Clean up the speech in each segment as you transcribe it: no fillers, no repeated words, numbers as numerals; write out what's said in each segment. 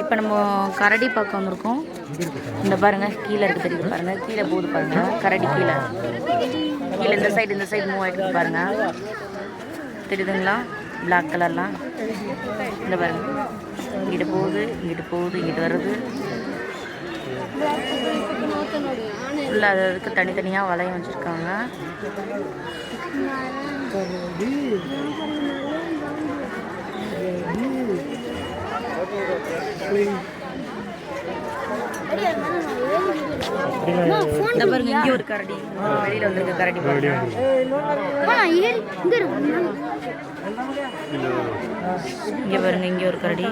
இப்போ நம்ம கரடி பார்க்க வந்திருக்கோம். இந்த பாருங்கள் கீழே இருக்குது தெரியுது பாருங்கள், கீழே போகுது பாருங்கள் கரடி கீழே கீழே இந்த சைடு மூவ் ஆகிட்டு பாருங்கள் தெரியுதுங்களா, பிளாக் கலர்லாம். இந்த பாருங்கள் இங்கிட்டு போகுது இங்கிட்டு வருது. ஃபுல்லாக அதுக்கு தனித்தனியாக வளையம் வச்சுருக்காங்க. இந்த பாருங்க இங்கே ஒரு கரடி வெளியில் வந்திருக்க கரடி பாருங்க. இங்கே பாருங்க இங்கே ஒரு கரடி.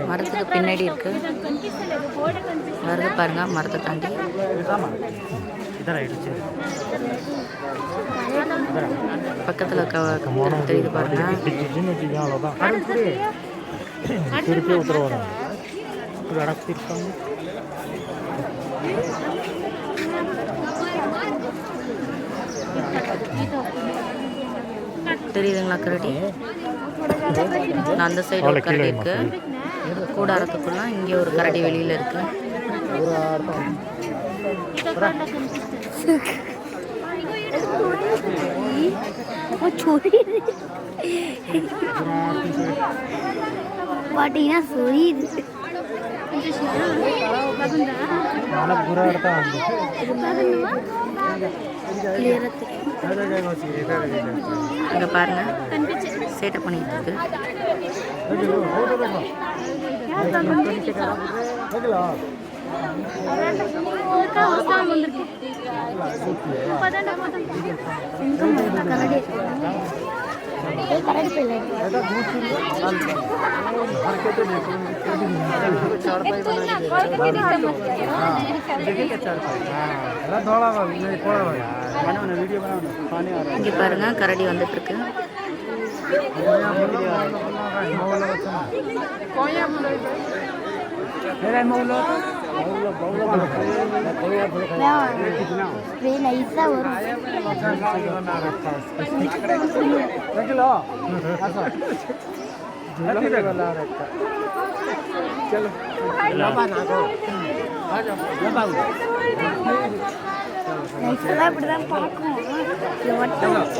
மரத்துக்கு பின்னாடி இருக்கு வருது பாருங்க, மரத்தை தாண்டி பக்கத்துல தெரியுது பாருங்க. தெரியுதுங்களா கரடி? அந்த சைடு ஒரு கரடி இருக்கு கூடாரத்துக்குள்ள, இங்கே ஒரு கரடி வெளியில இருக்கு. பாத்தீங்கன்னா சொரியுது. அங்க பாருங்க சேட்டை பண்ணிட்டு இருக்கு. இங்க பாருங்க கரடி வந்துட்டு இருக்கு. இப்படிதான் பார்க்கும்.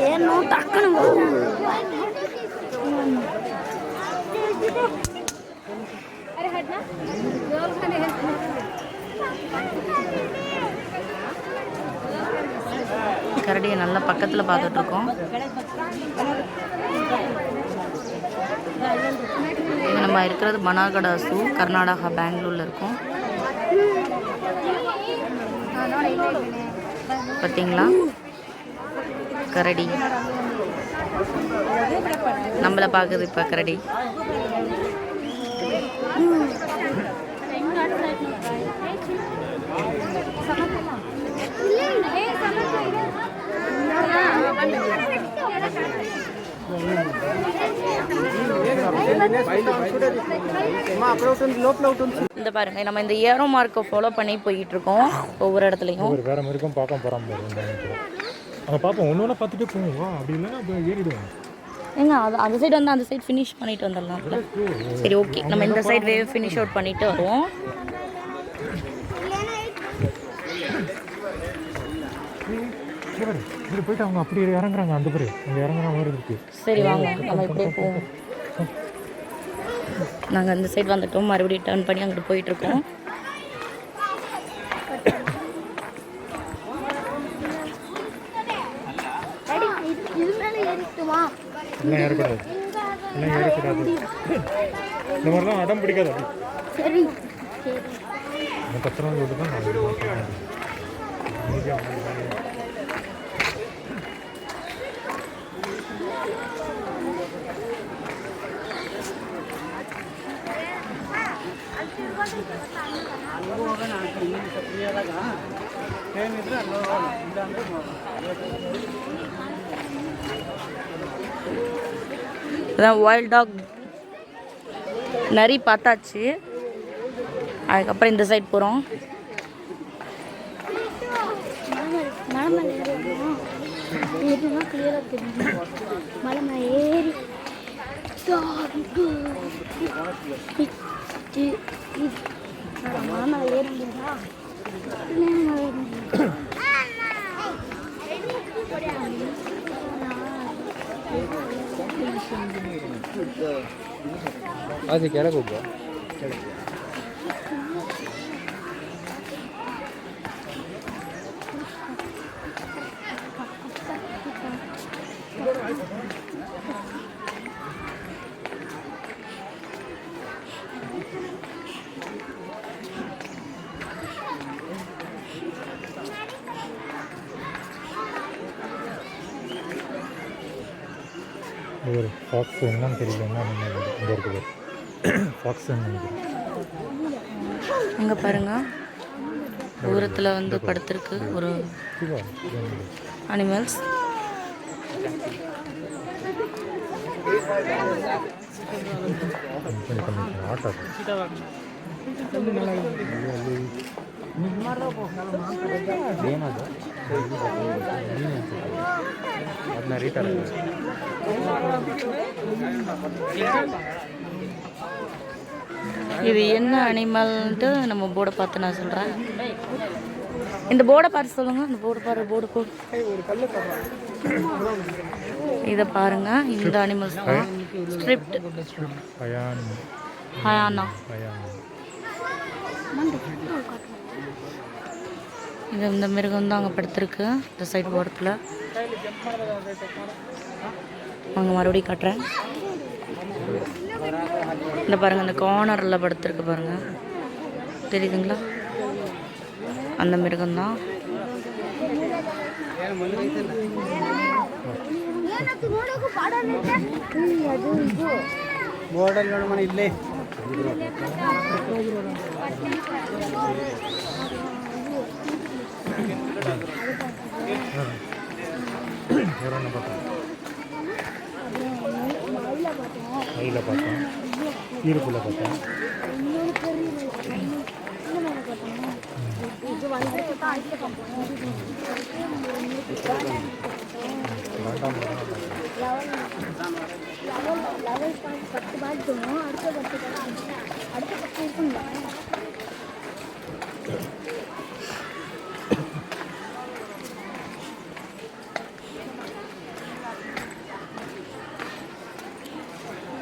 ஏன்னும் டக்குனு கரடியை நல்லா பக்கத்தில் பார்த்துட்டு இருக்கோம். இங்கே நம்ம இருக்கிறது பனாகடா ஜூ, கர்நாடகா, பெங்களூரில் இருக்கோம். பார்த்தீங்களா கரடி நம்மளை பார்க்குது இப்போ கரடி. இந்த பாருங்க நம்ம இந்த ஏரோ மார்க்கை ஃபாலோ பண்ணி போயிட்டு இருக்கோம். ஒவ்வொரு இடத்துலையும் வேற மாதிரி இருக்கும் பார்க்க போகிறோம். அங்கே பார்ப்போம் ஒன்று ஒன்று பார்த்துட்டு போவோம். அப்படி இல்லைன்னா அப்போ ஏறிடுவோம். ஏங்க அந்த சைடு வந்து அந்த சைடு ஃபினிஷ் பண்ணிட்டு வந்துடலாம்ல. சரி ஓகே, நம்ம இந்த சைடு வேவ் ஃபினிஷ் அவுட் பண்ணிட்டு வருவோம். இப்படி போயிட்டு அவங்க அப்படி இறங்குறாங்க. அந்த பேர் அங்கே இறங்குற மாதிரி இருக்கு. சரி வாங்க நம்ம இப்படியே போவோம். நாங்கள் அந்த சைடு வந்துட்டோம், மறுபடியும் டர்ன் பண்ணி அங்கிட்டு போயிட்டுருக்கோம். எல்லாம் ஏறக்கூடாது, எல்லாம் ஏறக்கூடாது. இந்த மாதிரிலாம் அடம் பிடிக்காது. அப்படி பத்திரம் விட்டு தான் இதான் வைல்ட் டாக் நரி பார்த்தாச்சு. அதுக்கப்புறம் இந்த சைட் போகிறோம். மலை மேலே ஏறுவோம். ஏறினா கிளியராக தெரியும். மலை மேலே ஏறி மலை மேலே ஏற முடியாதா? அது கிழக்கு ஒரு ஃபாக்ஸ் என்னன்னு தெரியல. என்ன இங்கே இருக்குது ஃபாக்ஸ் நினைக்கிறேன். அங்கே பாருங்க தூரத்தில் வந்து படுத்திருக்கு ஒரு அனிமல்ஸ். ஆட்டோ இது என்ன அனிமல்ன்ட்டு நம்ம போர்டை பார்த்து நான் சொல்கிறேன். இந்த போர்டை பார்த்து சொல்லுங்கள். இந்த போர்டு பாரு, போர்டு இதை பாருங்க. இந்த அனிமல்ஸ் தான் ஸ்ட்ரிப்ட் ஹயானா. இது இந்த மிருகம் தான் அங்கே படுத்துருக்கு இந்த சைடு ஓரத்தில். அங்கே மறுபடியும் காட்டுறேன். இந்த பாருங்கள் இந்த கார்னரில் படுத்துருக்கு பாருங்கள், தெரியுதுங்களா? அந்த மிருகம்தான். ಇಲ್ಲೇ மயிலை பார்த்தோம், ஈருக்குள்ள பார்த்தோம்.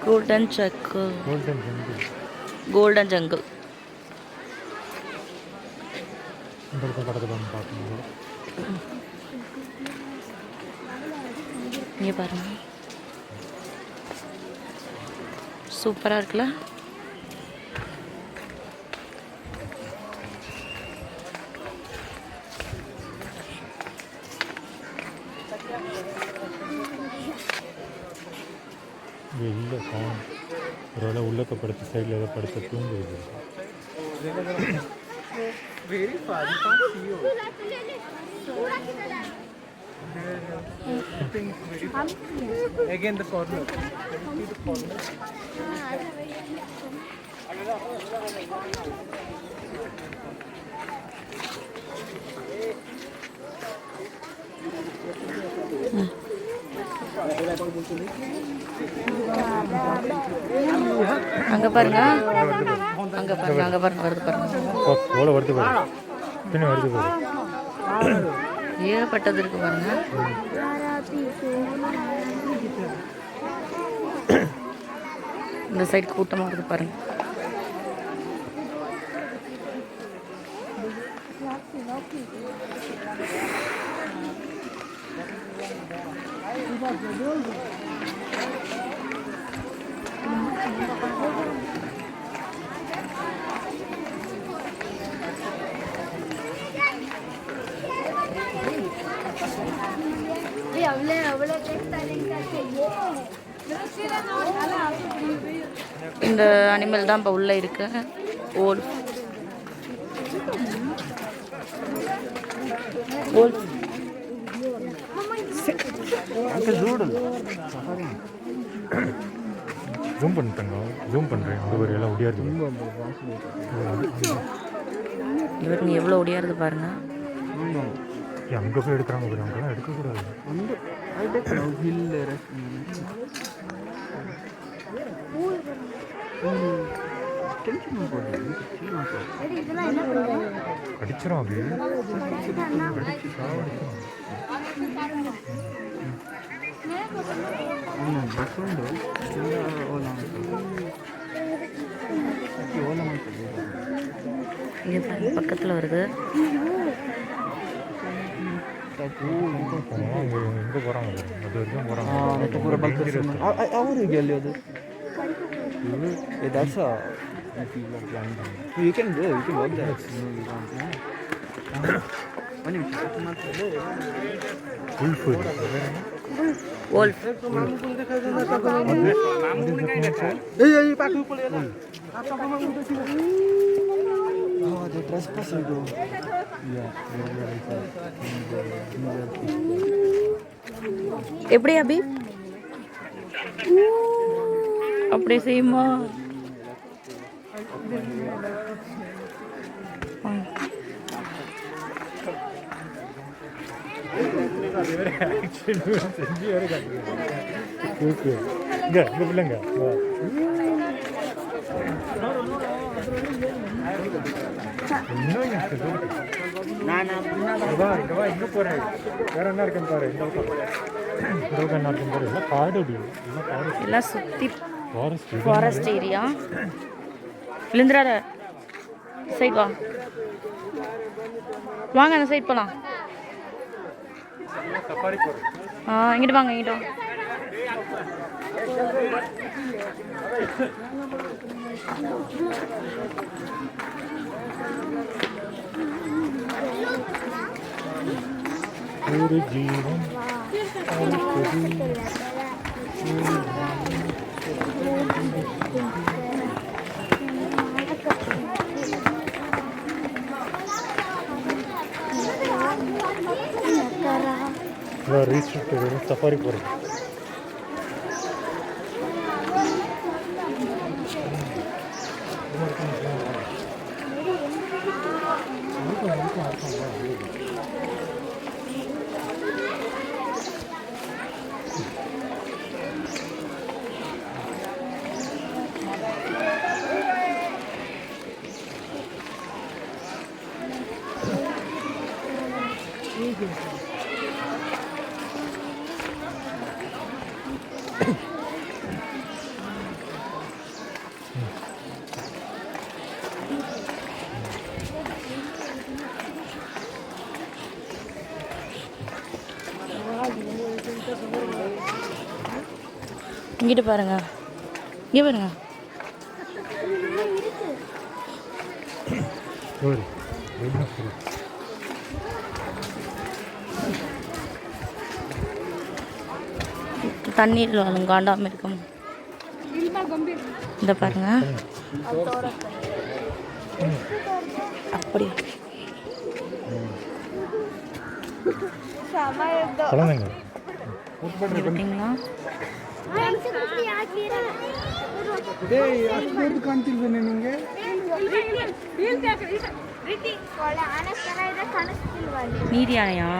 Golden jungle. கோல்டன் ஜங்கிள் இந்த படத்தில் வந்து பார்க்கணும். இங்கே பாருங்க, சூப்பராக இருக்குல்ல? இல்லை காணும். ஒரு வேளை உள்ளக்க படுத்த சைடில் ஏதோ படுத்த தூங்குது. very far, you can't see you. Very far. Again the corner. See the corner. அங்கே பாருங்க, அங்கே பாருங்க, அங்கே பாருங்க, வருது பாருங்க. எவ்வளோ வருது பாருங்க, பின்ன வருது பாருங்க. ஏகப்பட்டது இருக்கு பாருங்க. இந்த சைடு கூட்டமாக இருக்குது பாருங்க. இந்த அனிமல் தான் இப்போ உள்ளே இருக்கு. ஓல்ஃப். wolf. ஜூம் பண்ணிட்டேங்க, ஜூம் பண்ணுறேன். அங்கே ஒரு எல்லாம் ஒடியா இருக்கு. இவருக்கு எவ்வளோ ஒடியாருது பாருங்க. அங்கே போய் எடுக்கிறாங்க பாரு, அங்கெல்லாம் எடுக்கக்கூடாது. இதெல்லாம் என்ன பண்ணுறது? அடிச்சிடும் அது. இங்கே பாருங்க, பக்கத்தில் வருது. எங்கே போகிறாங்க பாரு, அது வரைக்கும் போகிறாங்க. ಅವ್ರಿಗೆ ಎಲ್ಲಿ ಅದು that's a you can go, you can walk there. wolf. wolf. ಏಯ್ ಪಾಟು ಪಳೆಯಲ್ಲ the trespassing go. எப்படி அபி? அப்படியே செய்யுமா? இங்கே பிள்ளைங்க இங்கே போகிறேன். வேற என்ன இருக்குன்னு பாரு. இந்த பக்கம் என்ன இருக்குன்னு பாரு. எல்லாம் காடு அடி, எல்லாம் காடு. எல்லாம் சுற்றி ஃபாரஸ்ட் ஃபாரஸ்ட் ஏரியா. விழுந்துறார சைட் வா, வாங்க அந்த சைட் போகலாம். சஃபாரி போகிறேன். இங்கிட்டு வாங்க, இங்கிட்ட வாங்க. ஒரு ஜீவன் ரீச் சஃபாரி போகிறேன். இங்கிட்டு பாருங்க, இங்கே பாருங்க. தண்ணீர் வாழும் காண்டாமல் இருக்கும். இந்த பாருங்க, அப்படி குழந்தைங்க பார்த்தீங்களா? ಕಾಣ್ತಿಲ್ವೇನೆ ನಿಂಗೆ? நீர் யானையா?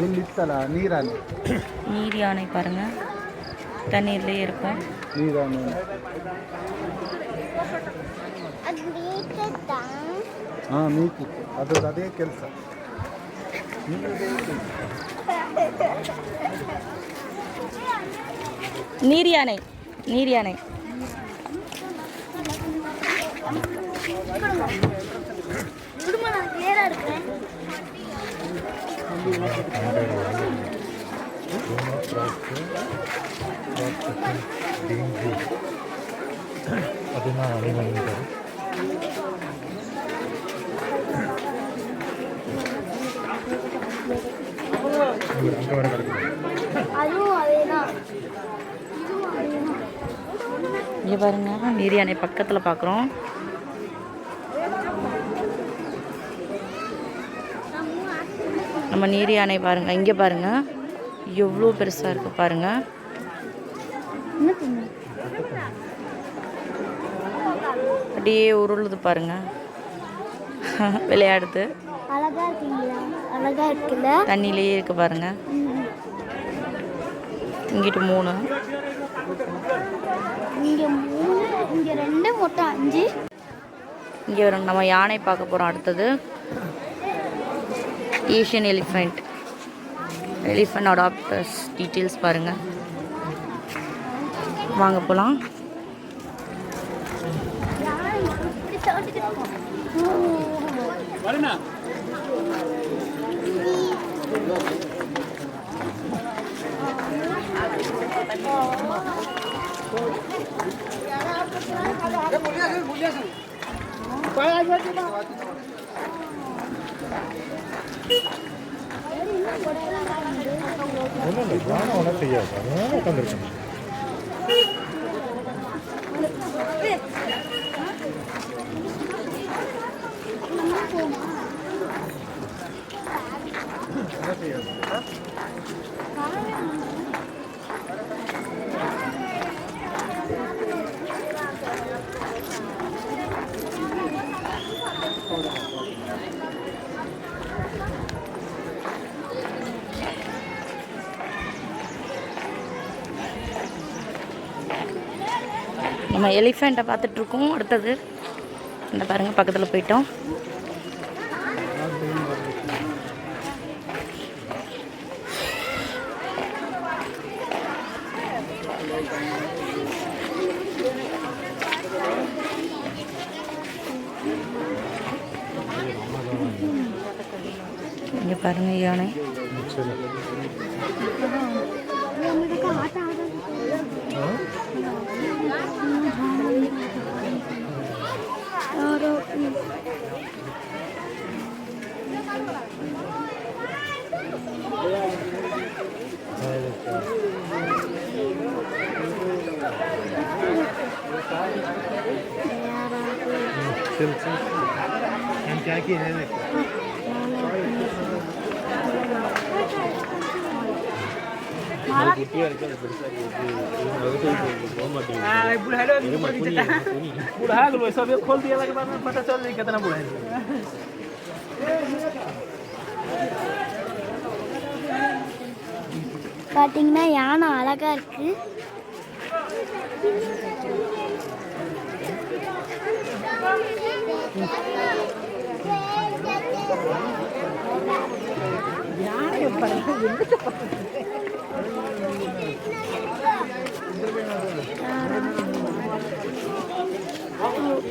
ಎಲ್ಲಿತ್ತಲ್ಲ ನೀರಾನೆ. நீர் யானை பாருங்க, தண்ணீர்லேயே இருக்கும். ನೀರಾನೆ ಮೀಕಿತ್ತು, ಅದು ಅದೇ ಕೆಲಸ. நீர் யானை, நீர் யானை. அதுனா அனிமல் அங்கே வர கிடக்குது. இங்கே பாருங்க, நீர் யானை பக்கத்தில் பார்க்குறோம். நம்ம நீர் யானை பாருங்கள், இங்கே பாருங்கள் எவ்வளோ பெருசாக இருக்குது பாருங்கள். என்ன பண்ணு அப்படியே உருளுது பாருங்கள். விளையாடுது. அழகா இருக்கீங்களா? அழகா இருக்குல்ல? தண்ணியிலேயே இருக்கு பாருங்கள். இங்கிட்டு 3, இங்கே 3, இங்கே 2, மொத்தம் 5. இங்கே நம்ம யானை பார்க்க போகிறோம். அடுத்தது ஏஷியன் எலிஃபண்ட் அடாப்டர்ஸ் டீட்டெயில்ஸ் பாருங்கள். வாங்க போகலாம். ஒன்றும் இல்லை, யானை ஒன்றும் செய்யாது. அதனால உட்காந்துருக்கேன். நம்ம எலிஃபெண்ட்டை பார்த்துட்ருக்கோம். அடுத்தது இந்த பாருங்கள், பக்கத்தில் போயிட்டோம். இங்கே பாருங்கள் யானை. क्या किया है? बुढ़ा गलो सब खोल दिया के बाद में पता चल जाए कितना बुढ़ा है. பார்த்தீங்கன்னா யானை அழகா இருக்கு.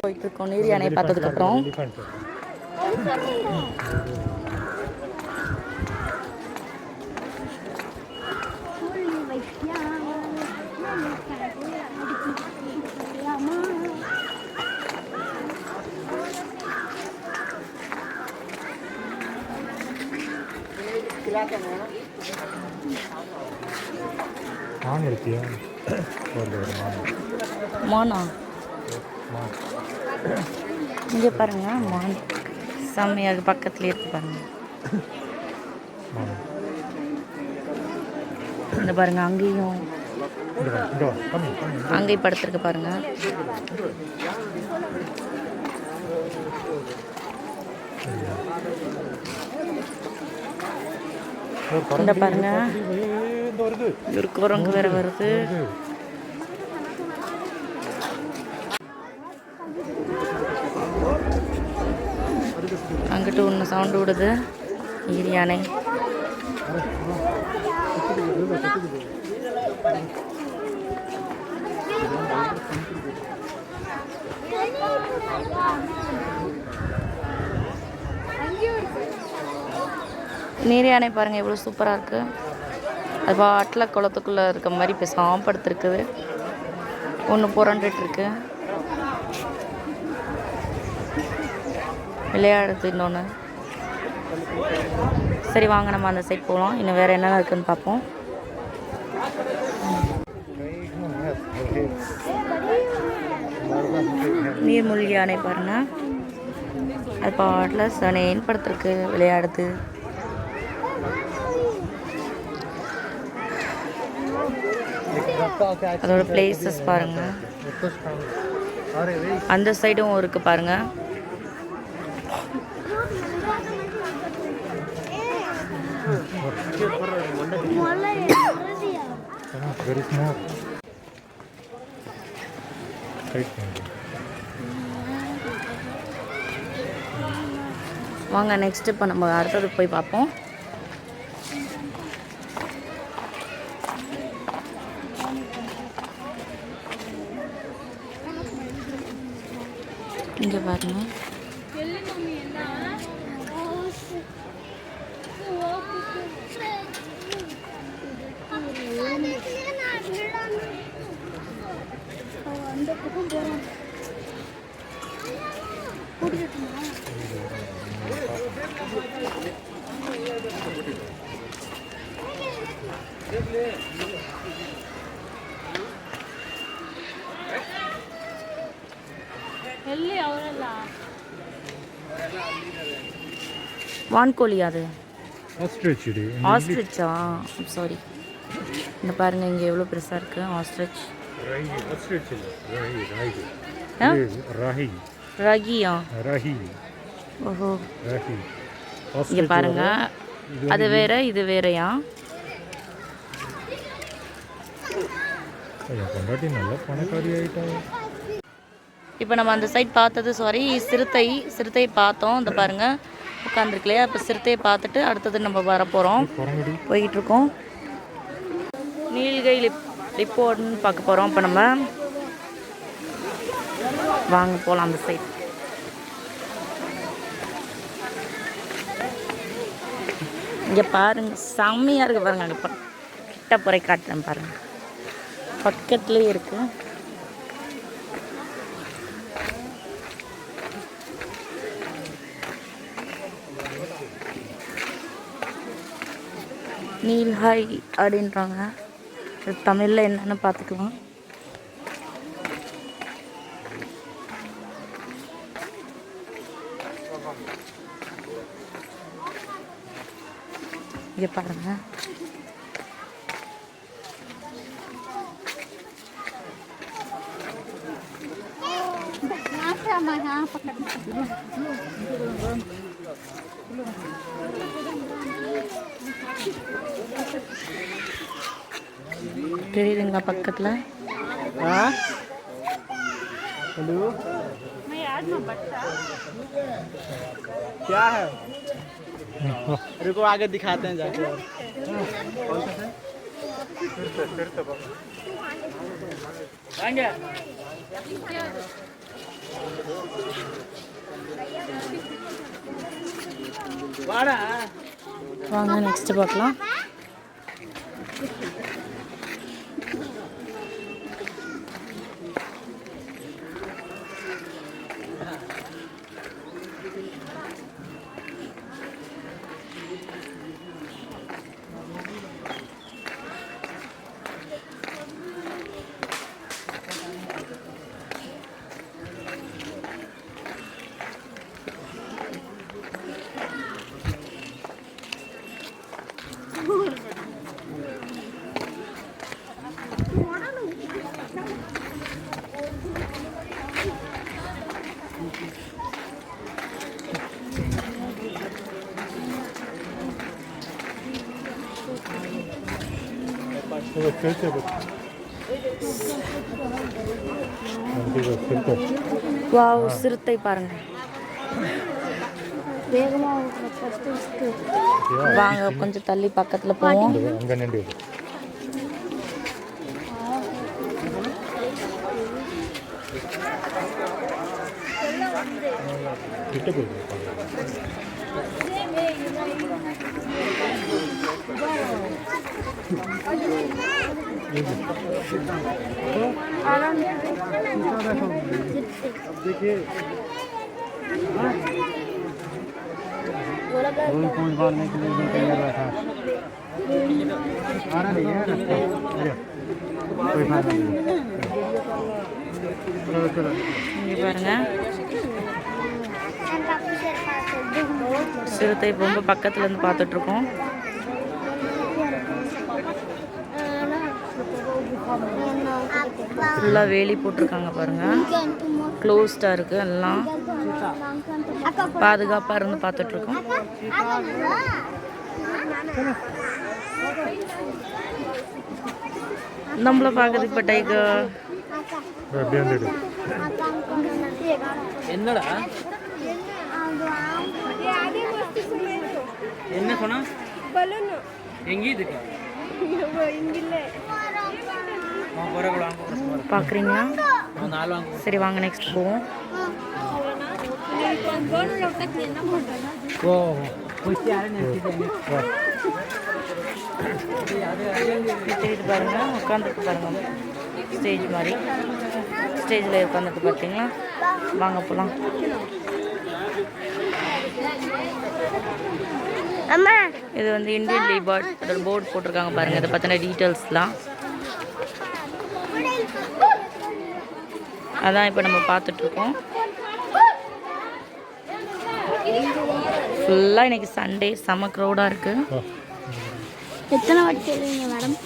போயிட்டு இருக்கோம் நீர் யானையை பார்த்ததுக்கப்புறம். மான் இருக்கியா? மானா இங்கே பாருங்க, மான் செம்மையாக பக்கத்துலேயே இருக்கு பாருங்க. இந்த பாருங்க, அங்கேயும் அங்கேயும் படுத்துருக்கு பாருங்க. இந்த பாருங்க, ஒரு குரங்கு வேற வருது. அங்கிட்டு ஒன்று சவுண்டு விடுது. நீர் யானை. நீர் யானை பாருங்கள் எவ்வளோ சூப்பராக இருக்குது. அது பாட்டில் குளத்துக்குள்ளே இருக்க மாதிரி பேசாமல் படுத்துருக்குது. ஒன்று புரண்டுட்டுருக்கு, விளையாடுது இன்னொன்று. சரி வாங்க நம்ம அந்த சைட் போகலாம். இன்னும் வேறு என்னென்ன இருக்குதுன்னு பார்ப்போம். நீர்மூழ்கி யானை பாருங்கள், அது பாட்டில் சனேன்னு படுத்துருக்கு, விளையாடுது. அதோட பிளேசஸ் பாருங்க. அந்த சைடும் இருக்கு பாருங்க. Very small. வாங்க நெக்ஸ்ட் இப்போ நம்ம அடுத்தது போய் பார்ப்போம். இங்கே பாருங்க. வான்கோழி அது ஆஸ்ட்ரிச்சா? சாரி. இந்த பாருங்க இங்கே எவ்வளோ பெருசாக இருக்குது ஆஸ்ட்ரிச். ரகியா? ஓஹோ. இங்கே பாருங்க, அது வேற இது வேறையா? இப்போ நம்ம அந்த சைட் பார்த்தது சிறுத்தை பார்த்தோம். இந்த பாருங்க உட்காந்துருக்கு இல்லையா? இப்போ சிறுத்தையை பார்த்துட்டு அடுத்தது நம்ம வர போகிறோம், போயிட்டுருக்கோம். நீல்கை லிப்போன்னு பார்க்க போகிறோம். இப்போ நம்ம வாங்க போகலாம் அந்த சைட். இங்கே பாருங்க செம்மையாக இருக்குது பாருங்க. அங்கே கிட்ட போய் காட்டுறேன் பாருங்க, பக்கத்துலேயே இருக்குது. நீல்ஹாய் அப்படின்றாங்க. தமிழில் என்னென்னு பார்த்துக்கலாம். இங்கே பாருங்க, தெரியுதுங்களா பக்கத்தில்? हेलो क्या है? रुको आगे दिखाते हैं जाके। வாங்க நெக்ஸ்ட் பார்க்கலாம். வாவ், சிறுத்தை பாருங்க. வாங்க கொஞ்சம் தள்ளி பக்கத்துல போவோம். देखिए कौन मारने के लिए तैयार बैठा आ रहा नहीं है कोई फायदा नहीं। பாருங்க சிறுத்தை ரொம்ப பக்கத்துல இருந்து பார்த்துட்டு இருக்கோம். ஃபுல்லாக வேலி போட்டிருக்காங்க பாருங்கள். க்ளோஸ்டாக இருக்குது எல்லாம். பாதுகாப்பாக இருந்து பார்த்துட்ருக்கோம். நம்மள பார்க்குது இப்போ டைகர். என்னடா என்ன சொன்னா எங்கே இதுக்கு பார்க்குறீங்களா? சரி வாங்க நெக்ஸ்ட் போவோம். தெரியுது பாருங்க, உட்காந்துருக்கு பாருங்க ஸ்டேஜ் மாதிரி. ஸ்டேஜில் உட்காந்துருக்கு பார்த்தீங்களா? வாங்க போகலாம். இது வந்து இந்தியன் லேபர்ட் அதோட போர்டு போட்டிருக்காங்க பாருங்க. இதை பற்றின டீட்டெயில்ஸ்லாம் அதான் இப்போ நம்ம பார்த்துட்ருக்கோம். ஃபுல்லாக இன்னைக்கு சண்டே, செம்ம க்ரௌடாக இருக்குது. எத்தனை வாட்டி சொல்லுவீங்க மேடம்?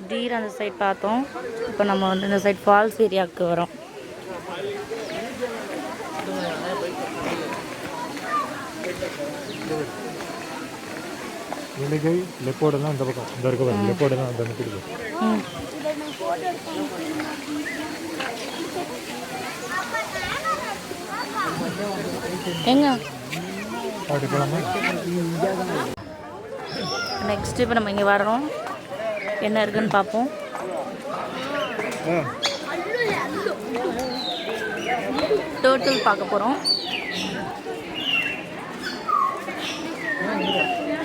டீர் அந்த சைட் பார்த்தோம். இப்போ நம்ம வந்து இந்த சைட் ஃபால்ஸ் ஏரியாவுக்கு வரோம். இலங்கை லெப்போடெல்லாம் இந்த பக்கம் இந்த இருக்க பாருங்க. லெப்போடெல்லாம் அந்த நிற்கிது. எங்க அப்படி போகலாமா? நெக்ஸ்ட் இப்போ நம்ம இங்கே வரோம். என்ன இருக்குன்னு பார்ப்போம். டர்ட்டில் பார்க்க போகிறோம்.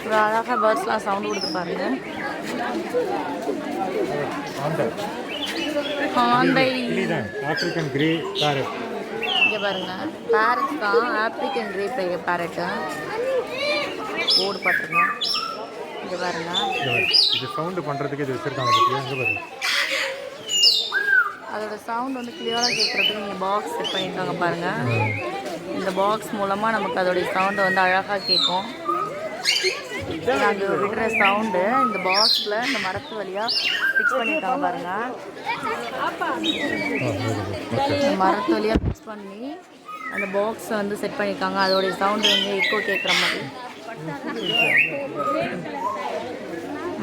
ஒரு அழகாக பேர்ட்ஸ்லாம் சவுண்டு கொடுத்து பாருங்க. ஆந்தை ஆப்பிரிக்கன் கிரே பேரட். இங்கே பாருங்க, பேரட் தான். ஆப்பிரிக்கன் கிரே பேரட்டு போர்டு பார்த்துருங்க. இங்கே பாருங்க, இது சவுண்டு பண்ணுறதுக்கு இது வச்சுருக்காங்க. எங்கே பாருங்க, அதோட சவுண்ட் வந்து கிளியராக கேட்குறதுக்கு நீங்கள் பாக்ஸ் செட் பண்ணியிருக்காங்க பாருங்கள். இந்த பாக்ஸ் மூலமாக நமக்கு அதோடைய சவுண்டை வந்து அழகாக கேட்கும். நாங்கள் விடுற சவுண்டு இந்த பாக்ஸில் இந்த மரத்து வழியாக ஃபிக்ஸ் பண்ணியிருக்காங்க பாருங்கள். இந்த மரத்து வழியாக ஃபிக்ஸ் பண்ணி அந்த பாக்ஸை வந்து செட் பண்ணியிருக்காங்க. அதோடைய சவுண்டு வந்து எக்கோ கேட்குற மாதிரி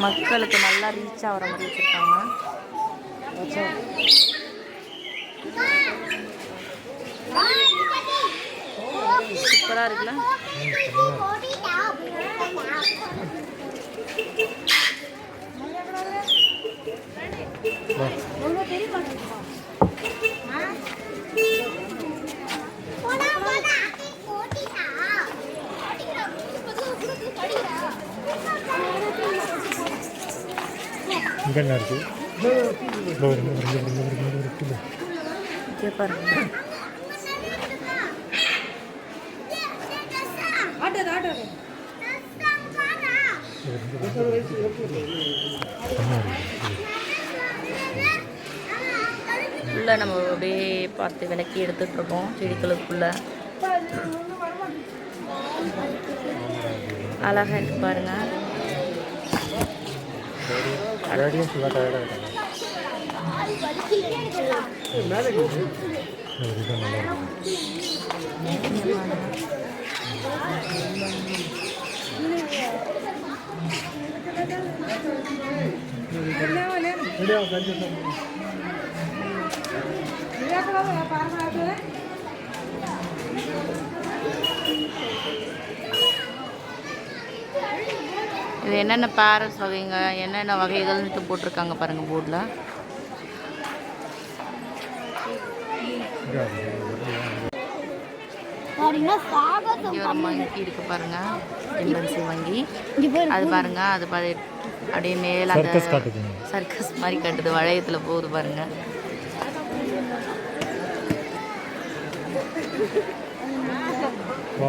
மக்களுக்கு நல்லா ரீச் ஆகிற மாதிரி வச்சுருக்காங்க. சூப்பராக இருக்குல்ல? இங்கே என்ன இருக்குது? இங்கே பாருங்க, ஃபுல்லாக நம்ம அப்படியே பார்த்து விளக்கி எடுத்துகிட்ருக்கோம். செடிகளுக்குள்ளே அழகாக இருக்கு பாருங்க. இது என்னென்ன பேரட்ஸ் வகைங்க, என்னென்ன வகைகள்னு போட்டிருக்காங்க பாருங்கள் போர்டில். இங்கே ஒரு வங்கி இருக்கு பாருங்க, சிம்பன்சி வங்கி. அது பாருங்க, அது அப்படியே மேலே அந்த சர்க்கஸ் மாதிரி கட்டுது, வளையத்தில் போகுது பாருங்க.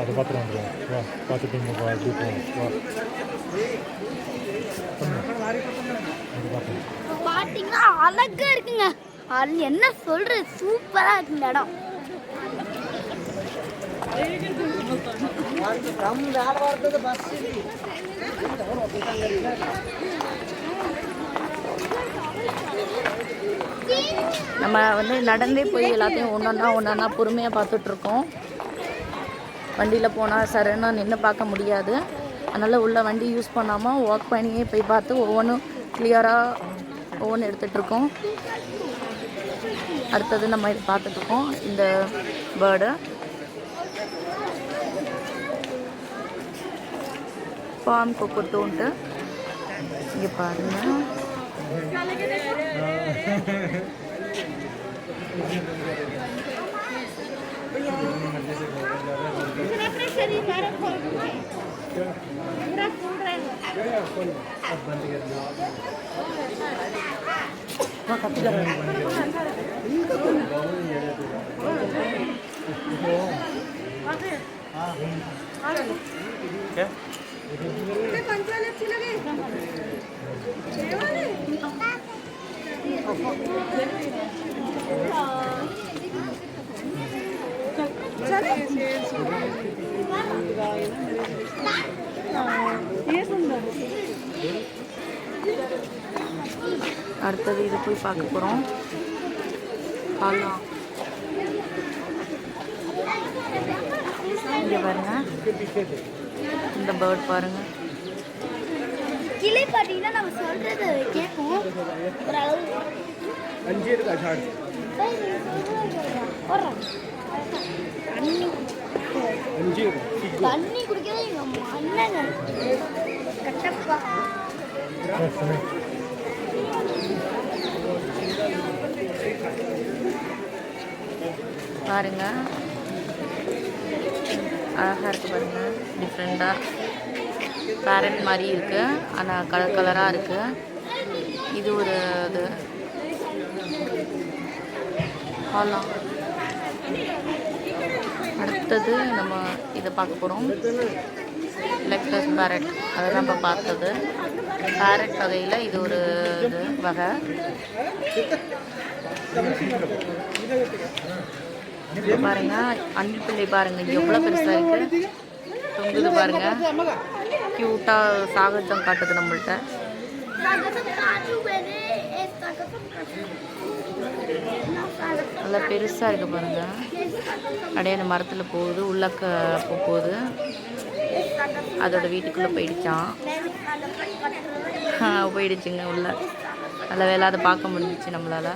அதை பார்த்துட்டு வா, பார்த்துட்டு பாத்தீங்கன்னா அழகா இருக்குங்க. அது என்ன சொல்றது, சூப்பரா இருக்கு இந்த இடம். நம்ம வந்து நடந்தே போய் எல்லாத்தையும் ஒன்றா பொறுமையாக பார்த்துட்ருக்கோம். வண்டியில் போனால் சரன்னா நின்று பார்க்க முடியாது. அதனால் உள்ள வண்டி யூஸ் பண்ணாமல் வாக் பண்ணியே போய் பார்த்து ஒவ்வொன்றும் கிளியராக ஒவ்வொன்று எடுத்துகிட்ருக்கோம். அடுத்தது நம்ம இது பார்த்துட்ருக்கோம் இந்த பேர்டு. ஃபார்ம் கொக்கோட்டோன்ட்டு இங்கே பாருங்கள். அடுத்தது இது போய் பார்க்க போகிறோம். இங்கே பாருங்க, இந்த பேர்ட் பாருங்க. கிளி பார்த்தீங்கன்னா நம்ம சொல்றது கேட்கும் ஓரளவு. தண்ணி குடிக்கிறது எங்க அண்ணன் கட்டப்பா. பாருங்க, அழகாக இருக்குது பாருங்க. டிஃப்ரெண்ட்டாக பேரட் மாதிரி இருக்குது, ஆனால் கலர் கலராக இருக்குது. இது ஒரு இது ஹாலாம். அடுத்தது நம்ம இதை பார்க்க போகிறோம். லெக்டஸ் பேரட், அதை தான் இப்போ பார்த்தது. பேரட் வகையில் இது ஒரு இது வகை. பாருங்க, அணில் பிள்ளை பாருங்க எவ்வளோ பெருசாக இருக்குது, தொங்குது பாருங்க. க்யூட்டாக சாகசம் காட்டுது நம்மள்கிட்ட. நல்லா பெருசாக இருக்குது பாருங்க. அப்படியே அந்த மரத்தில் போகுது, உள்ளக்க போகுது. அதோட வீட்டுக்குள்ளே போயிடுச்சான். போயிடுச்சுங்க உள்ள. நல்ல வேலை அதை பார்க்க முடிஞ்சிச்சு நம்மளால்.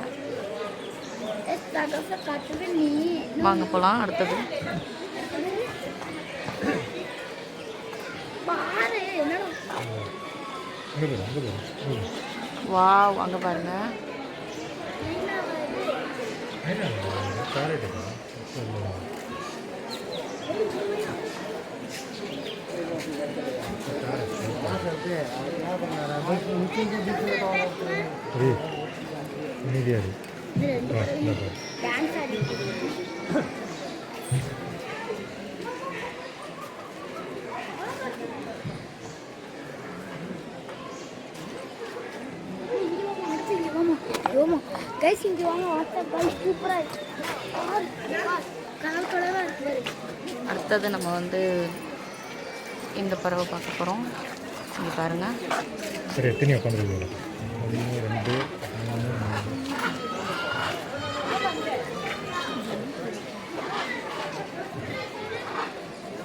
வாங்க போகலாம். அடுத்தது வாவ், அங்கே பாருங்க. கைஸ் இங்க வாங்க, வாட்டர் பால் சூப்பரா இருக்கு. கலர் கலரா இருக்கு. அடுத்தது நம்ம வந்து இந்த பறவை பார்க்க போகிறோம். இங்கே பாருங்க. சரி, எத்தனை உட்காந்துருக்கு? 1 2 3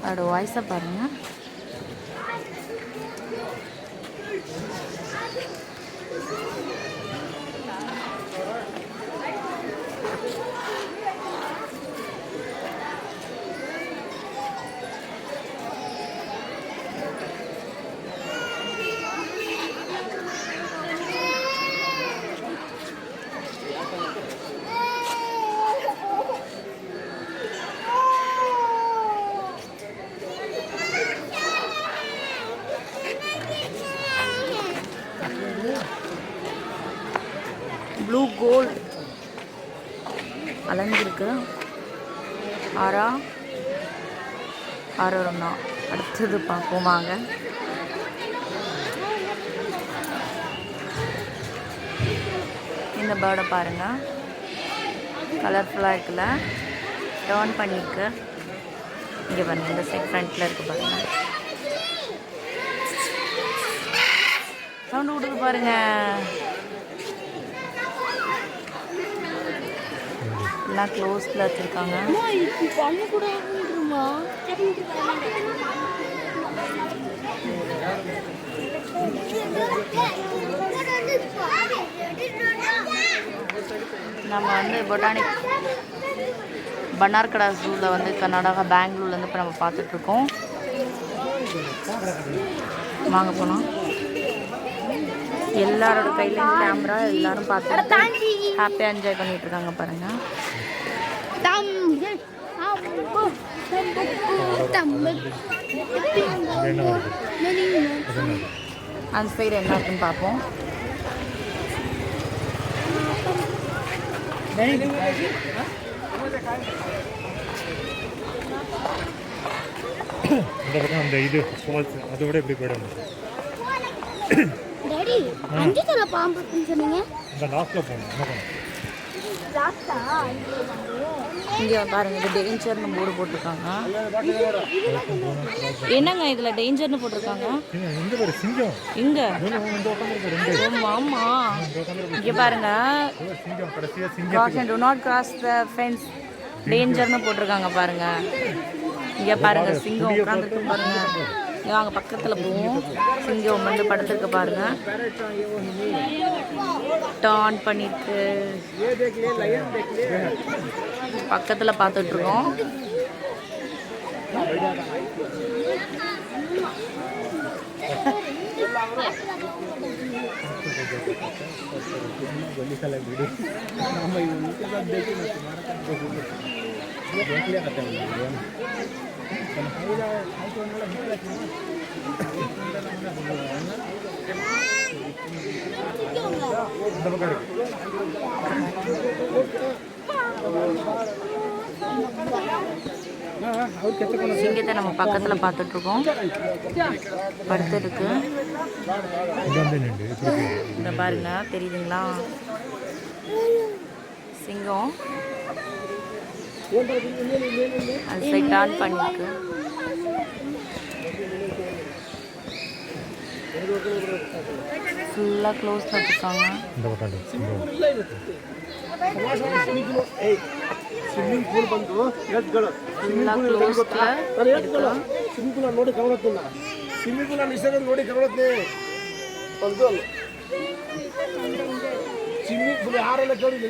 அதோட வாய்ஸை பாருங்க. Blue gold அலைஞ்சிருக்கு. ஆரோரம் தான். அடுத்தது பார்ப்போம் வாங்க. இந்த பேர்டை பாருங்கள், கலர்ஃபுல்லாக இருக்குல்ல, டர்ன் பண்ணியிருக்கு. இங்கே பாருங்கள், இந்த சைட் ஃப்ரண்ட்டில் இருக்குது பாருங்கள். சவுண்டு கொடுத்து பாருங்கள். எல்லாம் க்ளோஸில் வச்சுருக்காங்க. பண்ண கூடாதுமா. நம்ம வந்து பொட்டானிக் பன்னார்கடா ஜூவில் வந்து கர்நாடகா பெங்களூர்லேருந்து இப்போ நம்ம பார்த்துட்ருக்கோம். வாங்க போனோம். எல்லாரோட கையிலையும் கேமரா, எல்லாரும் பார்த்து ஹாப்பியாக என்ஜாய் பண்ணிட்டு இருக்காங்க பாருங்கள். அந்த சைடு என்ன இருக்குன்னு பார்ப்போம். இந்த பக்கம் அந்த இது ஃபால்ஸ் அதோட எப்படி போயிடும். டாடி அஞ்சு தர பாம்பு சொன்னீங்க. இந்த லாஸ்ட்டில் போகணும். என்ன பண்ணணும்? இங்கே பாருங்க, இது டேஞ்சர்னு போர்டு போட்டிருக்காங்க. என்னங்க இதில் டேஞ்சர்னு போட்டிருக்காங்க? இந்த பேர் சிங்கம். இங்கே இந்த ஆமா, இங்கே பாருங்க, சிங்கம் கடைசியாக சிங்கம். Caution to not cross the fence, டேஞ்சர்னு போட்டிருக்காங்க பாருங்க. இங்கே பாருங்க, சிங்கம் உட்காந்துருக்கு பாருங்க. இங்கே வாங்க பக்கத்தில் போவோம். சிங்கம் வந்து படுத்துருக்கு பாருங்க, டர்ன் பண்ணிட்டு பக்கத்தில் பார்த்துட்ருக்கோம். சிங்கத்தை நம்ம பக்கத்தில் பார்த்துட்ருக்கோம், படுத்துருக்கு. இந்த பாருங்க, தெரியுதுங்களா சிங்கம்? அது சைட் டர்ன் பண்ணிருக்கு. ஃபுல்லாக க்ளோஸில் வச்சுருக்காங்க. ಸ್ವಿಮ್ಮಿಂಗ್ ಪೂಲ್ ಬಂದು ಎತ್ಗಳು ಫುல்லாக க்ளோஸில் இருக்கு. ಸ್ವಿಮ್ಮಿಂಗ್ ಪೂಲ್ ನೋಡಿ ಕವಳತ್ತಿಲ್ಲ. ಸ್ವಿಮ್ಮಿಂಗ್ ಪೂಲ್ ನಿಸರ್ಗ ನೋಡಿ ಕವಳತ್ತೆ ಬಂದು ಅಲ್ಲ. ಸ್ವಿಮ್ಮಿಂಗ್ ಪೂಲ್ ಯಾರೆಲ್ಲ ಕೇಳಿಲ್ಲ,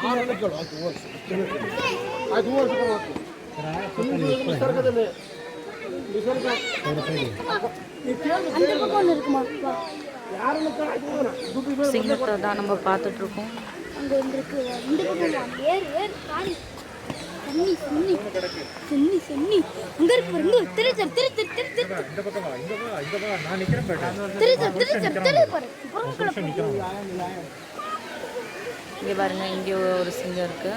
ಯಾರೆಲ್ಲ ಕೇಳು ಅದು ಓಡಿಸಿ ಅದು ಓಡಿಸ್ಕೊಂಡು ನಿಸರ್ಗದಲ್ಲಿ ನಿಸರ್ಗ ಯಾರೆಲ್ಲ ದುಡ್ಡು சிங்கத்தை தான் நம்ம பார்த்துட்ருக்கோம். அங்கே இருக்கு இந்த பக்கம் ஏறு ஏறு காணி தண்ணி சுண்ணி சுண்ணி சுண்ணி அங்கே இருக்கு பாருங்க. திரு திரு திரு திரு திரு திரு இந்த பக்கம் வா, இந்த பக்கம் இந்த பக்கம் நான் நிற்கிறேன். திரு திரு திரு திரு திரு பாருங்க. இங்கே பாருங்க, இங்கே ஒரு சிங்கம் இருக்கு.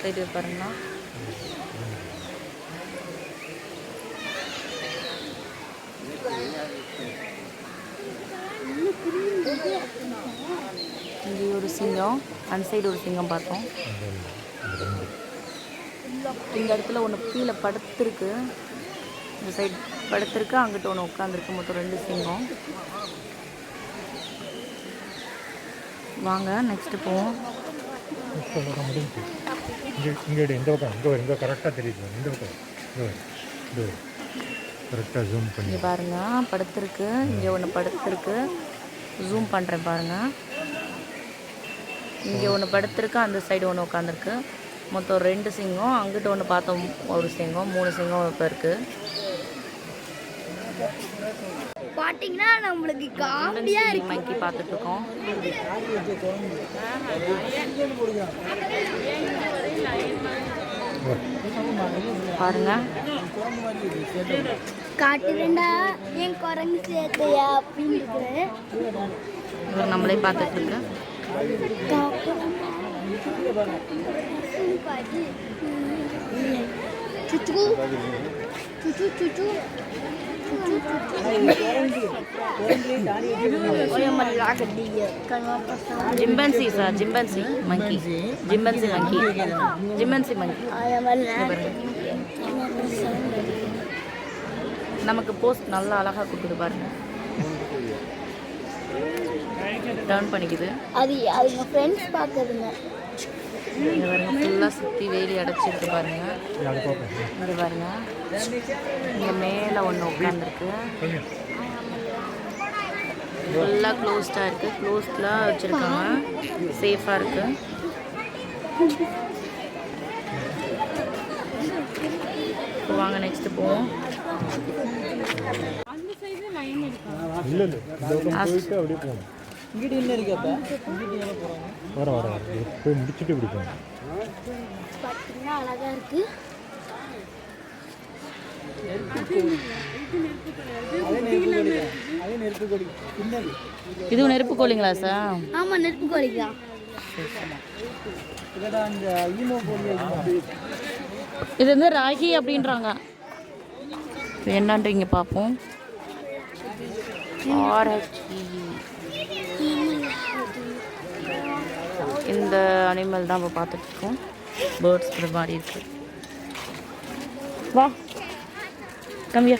சைடு பாருங்களா, இங்கே ஒரு சிங்கம், அந்த சைடு ஒரு சிங்கம் பார்த்தோம். இந்த இடத்துல ஒன்று கீழே படுத்துருக்கு, இந்த சைடு படுத்துருக்கு, அங்கிட்ட ஒன்று உட்காந்துருக்கு. மொத்தம் 2 சிங்கம். வாங்க நெக்ஸ்ட்டு போவோம். இங்கே இந்த பக்கம் இங்கே கரெக்டாக தெரியுது. இந்த பக்கம் இது கரெக்டாக ஜூம் பண்ணி இங்கே பாருங்கள், படுத்துருக்கு. இங்கே ஒன்று படுத்துருக்கு, ஜூம் பண்ணுறேன் பாருங்கள். இங்கே ஒன்று படுத்துருக்கு, அந்த சைடு ஒன்று உட்காந்துருக்கு. மொத்தம் 2 சிங்கம். அங்கிட்ட ஒன்று பார்த்தோம், ஒரு சிங்கம். 3 சிங்கம் இப்போ இருக்குது. பார்த்தீங்கன்னா நம்மளுக்கு காமெடியா இருக்கு. மைக்கி பார்த்துட்ருக்கோம். பாருங்க, காட்டுறேன்டா ஏன் குரங்கு சேர்த்தையா அப்படின்னு இருக்கிறேன். இவர் நம்மளே பார்த்துட்ருக்கு. சுச்சு சுச்சு சுச்சு Chimpanzee sir, chimpanzee monkey. Chimpanzee monkey. Chimpanzee monkey. நமக்கு போஸ்ட் நல்லா அழகா கொடுக்குது பாருங்க. டர்ன் பண்ணிக்குது. அதுங்க ஃப்ரெண்ட்ஸ் பார்க்குதுங்க. இங்க பாருங்க ஃபுல்லாக சுற்றி வேலி அடைச்சிருக்கு பாருங்க. இங்கே பாருங்க இங்கே மேலே ஒன்று உட்காந்துருக்கு. ஃபுல்லாக க்ளோஸ்டாக இருக்குது. க்ளோஸ்டாக வச்சுருக்காங்க. சேஃபாக இருக்குது. இப்போ வாங்க நெக்ஸ்ட்டு போவோம். இல்லை இல்லை போயிட்டு அப்படியே போகணும். இங்கிட்டு என்ன இருக்கப்ப வர வர வர போய் முடிச்சுட்டு இப்படி போகணும். பார்த்தீங்கன்னா அழகா இருக்கு. அதே நெருப்பு கொடி பின்னாடி இதுவும் நெருப்பு கோழிங்களா சார்? ஆமா நெருப்பு கோழிக்கா. இதோட அந்த ஈமோ கோழி இது வந்து ராகி அப்படின்றாங்க. என்னன்ட்டு இங்கே பார்ப்போம். ஆர்ஹெச்இ இந்த அனிமல் தான் இப்போ பார்த்துட்ருக்கோம். பேர்ட்ஸ் மாதிரி இருக்கு. வா கம்மியா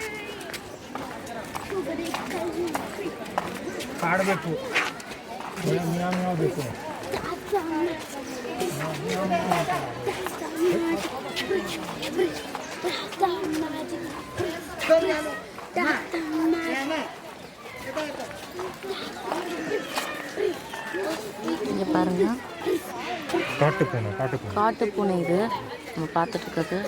ಕಾಡಬೇಕು ಬೇಕು. இங்கே பாருங்க காட்டு பூனை இது நம்ம பார்த்துட்டு இருக்கிறது.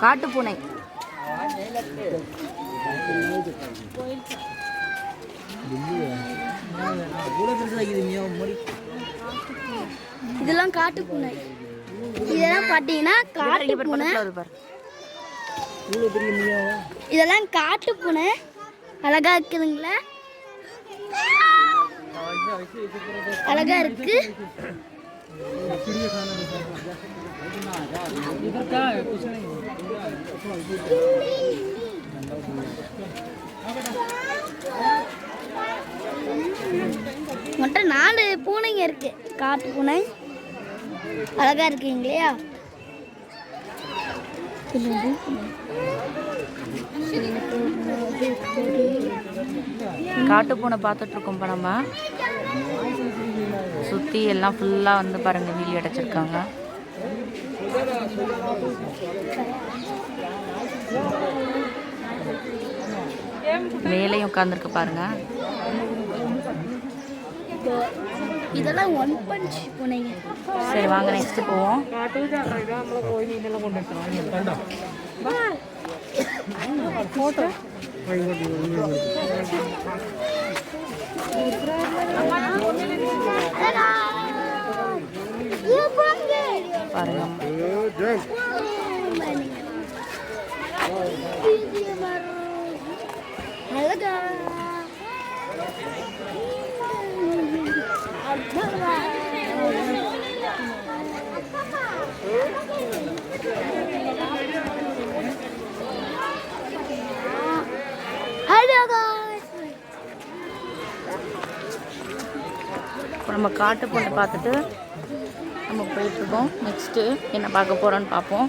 காட்டுப்பூனை இதெல்லாம் காட்டு பூனை. இதெல்லாம் பார்த்தீங்கன்னா காட்டு பூனை. இதெல்லாம் காட்டு பூனை அழகா இருக்குதுங்களா? அழகா இருக்கு. மொத்தம் 4 பூனைங்க இருக்கு. காட்டு பூனை அழகா இருக்குங்க இல்லையா? காட்டுப்பூனை பார்த்துட்ருக்கோம். இப்போ நம்ம சுற்றி எல்லாம் ஃபுல்லாக வந்து பாருங்கள் வீலி அடைச்சிருக்காங்க. மேலேயும் உட்காந்துருக்கு பாருங்க. இதெல்லாம் 1 பஞ்ச் பூனைங்க. சரி வாங்க நெக்ஸ்ட் போவோம். பாருங்க அழகா இப்போ நம்ம காட்டு பூனை பார்த்துட்டு நம்ம போயிட்டுருக்கோம். நெக்ஸ்ட்டு என்ன பார்க்க போகிறோன்னு பார்ப்போம்.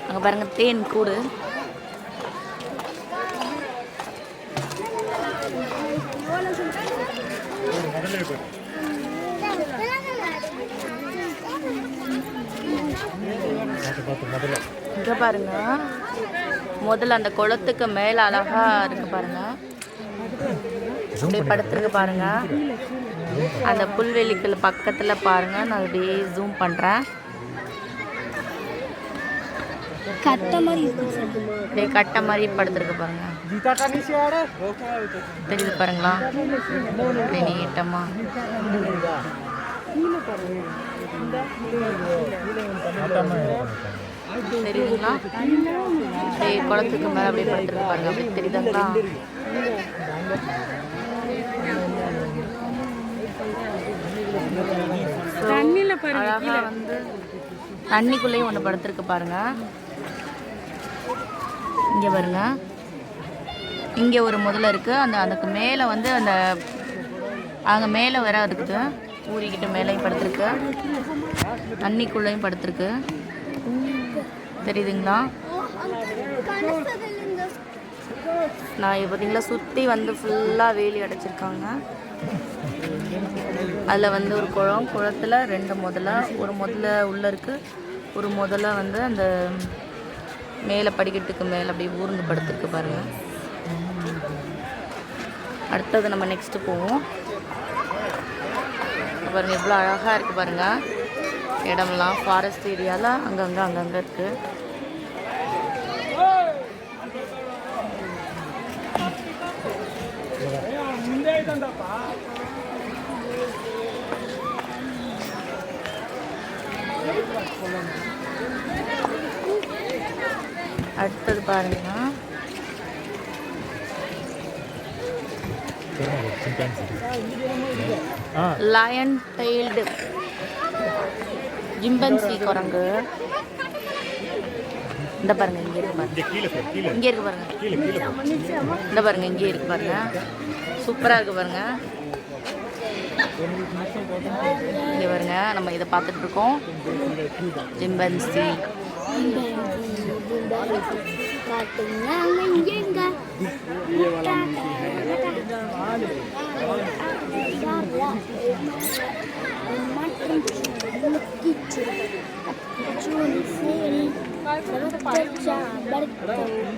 அங்கே பாருங்க தேன் கூடு. இங்கே பாருங்க முதல்ல அந்த குளத்துக்கு மேலே அழகா இருக்கு பாருங்க. அப்படியே படுத்துருக்கு பாருங்க. அந்த புல்வெளிகள் பக்கத்தில் பாருங்க. நான் அப்படியே ஜூம் பண்ணுறேன். கட்ட மாதிரி இருக்கு. அப்படியே கட்ட மாதிரி படுத்துருக்கு பாருங்க. தெரியுது பாருங்களா? அப்படியே நீட்டமா தெரியுதுங்களா? அப்படியே குளத்துக்கு மேலே அப்படியே படுத்துருக்கு பாருங்க. அப்படி தெரியுதுங்களா? அழகா வந்து தண்ணிக்குள்ளேயும் ஒன்று படுத்துருக்கு பாருங்க. இங்கே பாருங்க, இங்கே ஒரு முதல்ல இருக்குது. அதுக்கு மேலே வந்து அங்கே மேலே வர இருக்குது. ஊறிக்கிட்டு மேலேயும் படுத்துருக்கு, தண்ணிக்குள்ளேயும் படுத்துருக்கு. தெரியுதுங்களா? நான் பார்த்தீங்களா சுற்றி வந்து ஃபுல்லாக வேலி அடைச்சிருக்காங்க. அதில் வந்து ஒரு குளத்தில் 2 முதலை, ஒரு முதலை உள்ளே இருக்குது, ஒரு முதலை வந்து அந்த மேலே படிக்கட்டுக்கு மேலே அப்படியே ஊர்ந்து படுத்துருக்கு பாருங்கள். அடுத்தது நம்ம நெக்ஸ்ட்டு போவோம். பாருங்கள் எவ்வளோ அழகாக இருக்குது பாருங்கள். இடம்லாம் ஃபாரஸ்ட் ஏரியாவில் அங்கங்கே இருக்குது. அடுத்தது பாருங்க, லயன் டெய்ல்டு ஜிம்பன்சி குரங்கு. இந்த பாருங்க, இங்கே இருக்கு பாருங்க, இங்கே இருக்கு பாருங்க, இந்த பாருங்க, இங்கே இருக்கு பாருங்க. சூப்பராக இருக்கு பாருங்க. இங்கே பாருங்க, நம்ம இதை பார்த்துட்டு இருக்கோம். ஜிம்பன்சி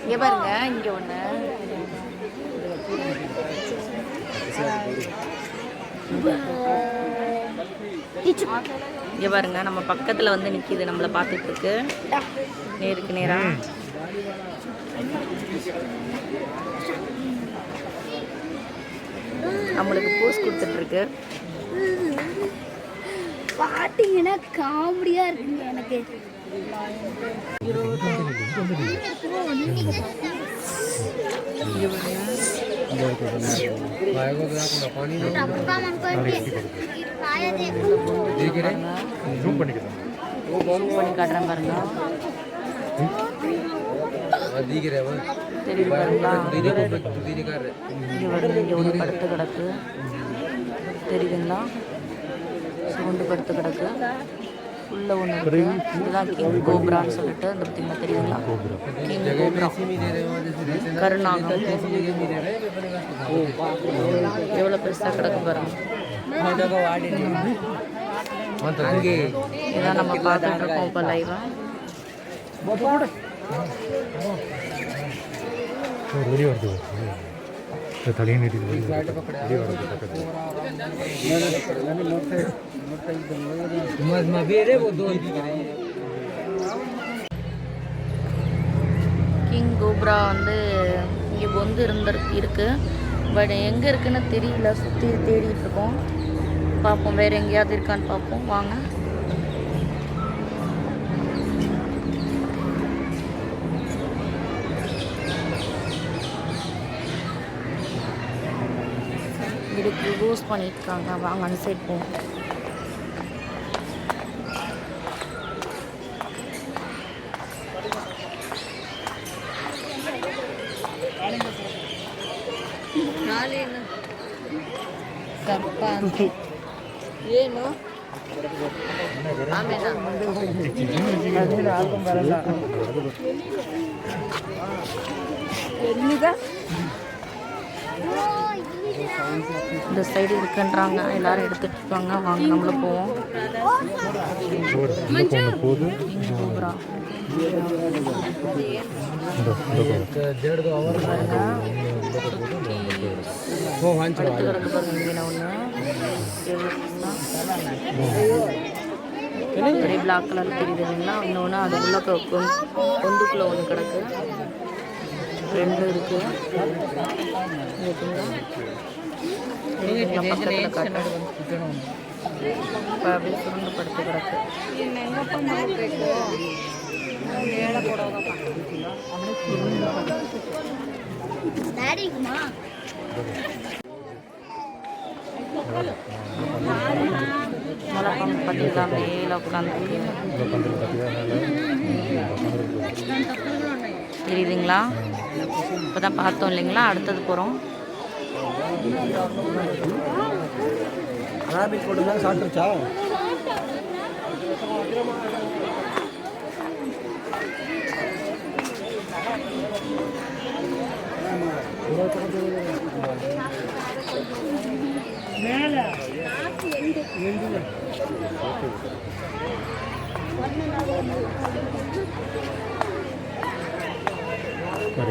இங்கே பாருங்க, இங்கே ஒன்று இங்கே பாருங்க, நம்ம பக்கத்தில் வந்து நிற்கிது, நம்மளை பார்த்துட்டு இருக்கு நேருக்கு நேராக. நம்மளுக்கு போஸ் கொடுத்துட்ருக்கு. பார்த்தீங்கன்னா காமெடியாக இருக்குங்க எனக்கு. பண்ணி காட்டுறேன் பாருங்க. தெரியுது பாருங்களா? இங்கே ஒன்று படுத்து கிடக்கு, தெரியுதுங்களா? சுருண்டு படுத்து கிடக்கு. உள்ள ஒன்று இருக்குது. இதுதான் கிங் கோப்ரான்னு சொல்லிட்டு அந்த பார்த்தீங்கன்னா தெரியுதுங்களா? கிங் கோப்ரா கருநாகம். எவ்வளோ பெருசாக கிடக்கு பாருங்க. இதான் நம்ம பார்த்துட்டு இருக்கோம் இப்போ லைவா. வெளியே வருது, தலையை நீட்டிட்டு கிங் கோப்ரா வந்து இங்கே பொந்து இருக்கு. பட் எங்கே இருக்குன்னு தெரியல. சுற்றி தேடிட்டு இருக்கோம். பார்ப்போம் வேறு எங்கேயாவது இருக்கான்னு பார்ப்போம் வாங்க. இதுக்கு யூஸ் பண்ணியிருக்காங்க. வாங்க அந்த சைட் போவோம். ಏನು ಆಮೇಲೆ இந்த சைடு இருக்குன்றாங்க. எல்லாரும் எடுத்துட்டு இருக்காங்க. வாங்க நம்மளும் போவோம். கோப்ரா அடுத்து கிடக்கு பாருங்க மீனை ஒன்று அப்படியே பிளாக் கலர் தெரியுது இல்லைங்களா. இன்னொன்று அது உள்ள கொந்துக்குள்ளே ஒன்று கிடக்கு, 2 இருக்கு. பக்கத்தில் காட்டு இப்போ அப்படியே சுருண்டு படுத்து கிடக்கு. டாடிக்குமா மலைப்பாம்பு பார்த்தீங்களா மேலே உட்காந்து தெரியுதுங்களா. இப்போ தான் பார்த்தோம் இல்லைங்களா. அடுத்தது போகிறோம். ராபிட் போட்டு தான் சாப்பிட்டுச்சா?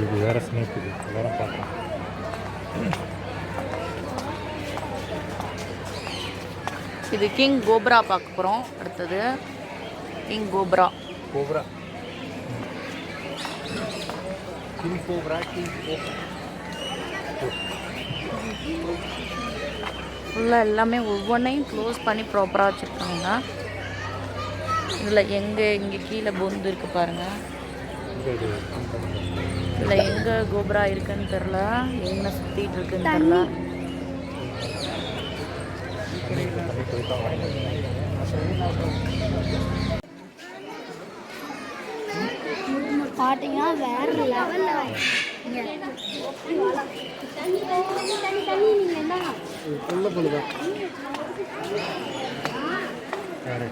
இது வேறு ஸ்னேக் இது அதெல்லாம் பார்க்கலாம். இது கிங் கோப்ரா பார்க்க போகிறோம். அடுத்தது கிங் கோப்ரா. கோப்ரா ஃபுல்லாக எல்லாமே ஒவ்வொன்றையும் க்ளோஸ் பண்ணி ப்ராப்பராக வச்சுருக்காங்க. இதில் இங்கே கீழே பொந்து இருக்குது பாருங்கள். இதில் எங்கே கோபுரா இருக்குன்னு தெரில, என்ன சுற்றிட்டு இருக்குன்னு தெரில. பார்த்தீங்கன்னா வேற லெவலில் தண்ணி நீங்கள் என்ன உள்ள பண்ணுதான் வேறு